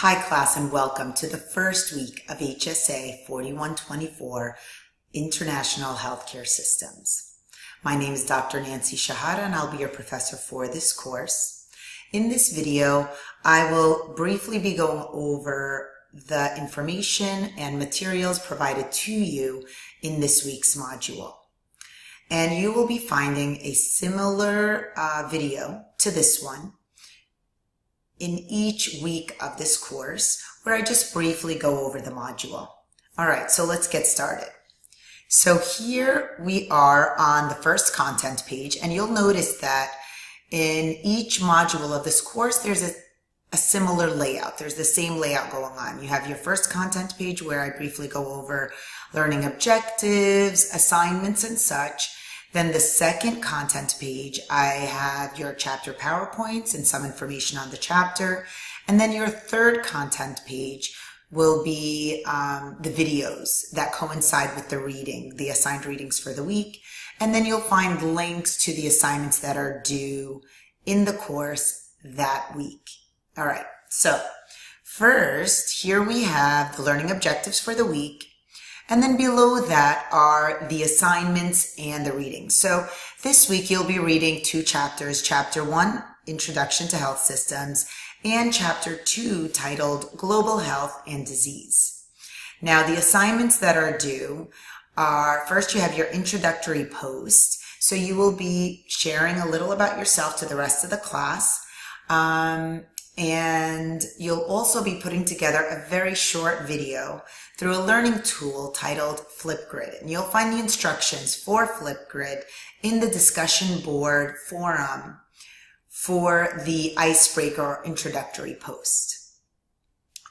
Hi class, and welcome to the first week of HSA 4124 International Healthcare Systems. My name is Dr. Nancy Shahada and I'll be your professor for this course. In this video, I will briefly be going over the information and materials provided to you in this week's module. And you will be finding a similar video to this one in each week of this course, where I just briefly go over the module. All right, so let's get started. So here we are on the first content page, and you'll notice that in each module of this course, there's a similar layout. There's the same layout going on. You have your first content page where I briefly go over learning objectives, assignments, and such. Then the second content page, I have your chapter PowerPoints and some information on the chapter. And then your third content page will be the videos that coincide with the reading, the assigned readings for the week. And then you'll find links to the assignments that are due in the course that week. All right, so first, here we have the learning objectives for the week. And then below that are the assignments and the readings. So this week you'll be reading two chapters, Chapter 1, Introduction to Health Systems, and Chapter 2, titled Global Health and Disease. Now the assignments that are due are, first you have your introductory post. So you will be sharing a little about yourself to the rest of the class. And you'll also be putting together a very short video through a learning tool titled Flipgrid. And you'll find the instructions for Flipgrid in the discussion board forum for the icebreaker or introductory post.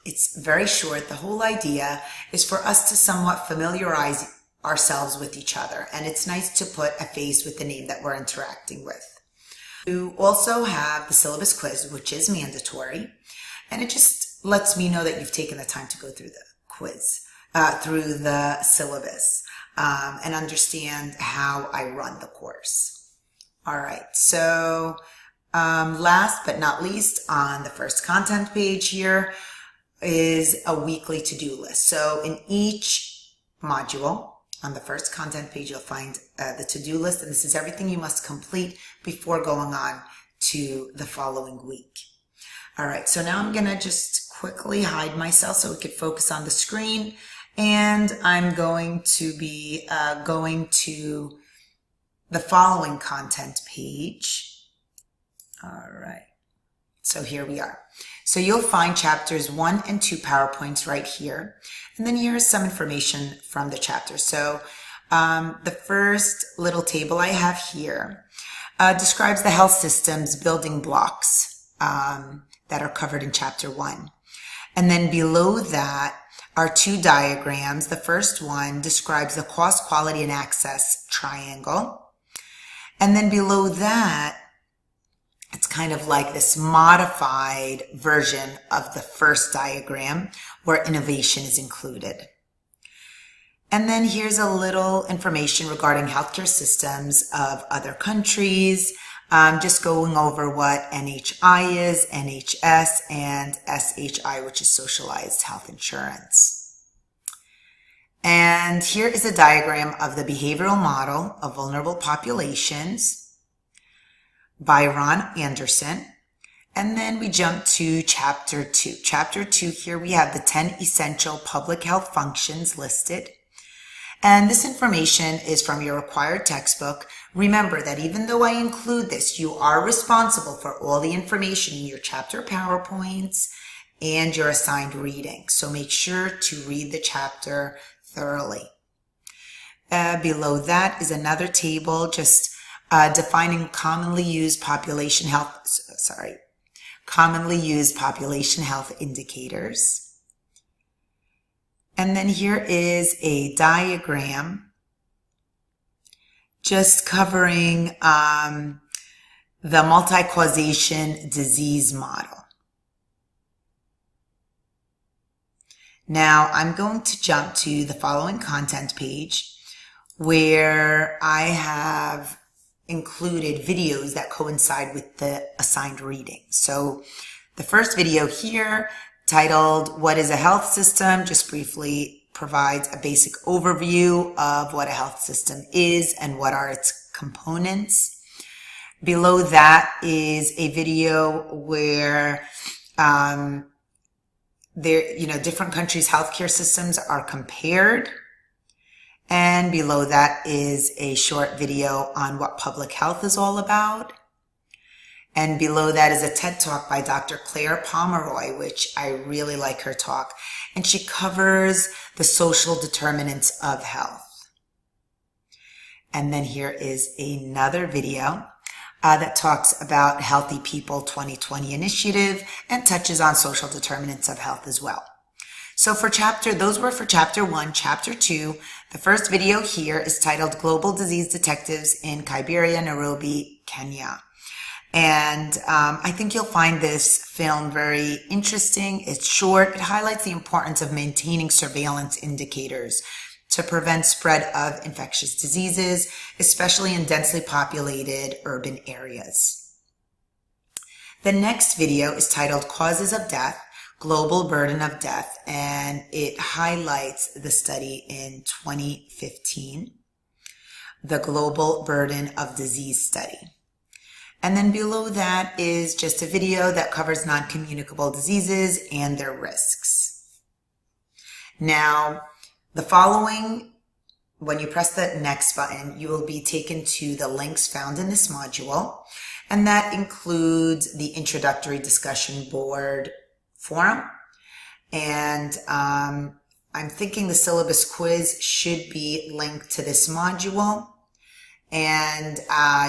It's very short. The whole idea is for us to somewhat familiarize ourselves with each other. And it's nice to put a face with the name that we're interacting with. You also have the syllabus quiz, which is mandatory, and it just lets me know that you've taken the time to go through the quiz, through the syllabus, and understand how I run the course. All right, so last but not least, on the first content page here is a weekly to-do list. So in each module, on the first content page, you'll find the to-do list, and this is everything you must complete before going on to the following week. All right, so now I'm gonna just quickly hide myself so we could focus on the screen, and I'm going to be going to the following content page. All right, so here we are. So you'll find chapters 1 and 2 PowerPoints right here. And then here's some information from the chapter. So the first little table I have here describes the health system's building blocks that are covered in chapter 1. And then below that are two diagrams. The first one describes the cost, quality, and access triangle. And then below that, it's kind of like this modified version of the first diagram where innovation is included. And then here's a little information regarding healthcare systems of other countries, just going over what NHI is, NHS, and SHI, which is socialized health insurance. And here is a diagram of the behavioral model of vulnerable populations by Ron Anderson. And then we jump to chapter 2. Chapter 2, here we have the 10 essential public health functions listed. And this information is from your required textbook. Remember that even though I include this, you are responsible for all the information in your chapter PowerPoints and your assigned reading. So make sure to read the chapter thoroughly. Below that is another table just defining commonly used population health indicators. And then here is a diagram just covering the multi-causation disease model. Now I'm going to jump to the following content page where I have included videos that coincide with the assigned reading. So the first video here titled What is a Health System? Just briefly provides a basic overview of what a health system is and what are its components. Below that is a video where different countries' healthcare systems are compared. And below that is a short video on what public health is all about. And below that is a TED Talk by Dr. Claire Pomeroy, which I really like her talk. And she covers the social determinants of health. And then here is another video that talks about Healthy People 2020 initiative and touches on social determinants of health as well. So those were for chapter 1. Chapter 2, the first video here is titled Global Disease Detectives in Kibera, Nairobi, Kenya. And I think you'll find this film very interesting. It's short. It highlights the importance of maintaining surveillance indicators to prevent spread of infectious diseases, especially in densely populated urban areas. The next video is titled Causes of Death, Global Burden of Death, and it highlights the study in 2015, the Global Burden of Disease Study. And then below that is just a video that covers non-communicable diseases and their risks. Now, the following, when you press the next button, you will be taken to the links found in this module, and that includes the introductory discussion board forum. And I'm thinking the syllabus quiz should be linked to this module. And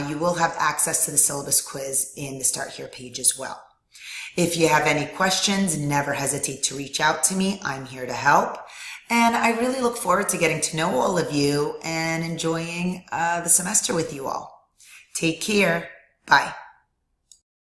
you will have access to the syllabus quiz in the Start Here page as well. If you have any questions, never hesitate to reach out to me. I'm here to help. And I really look forward to getting to know all of you and enjoying the semester with you all. Take care. Bye.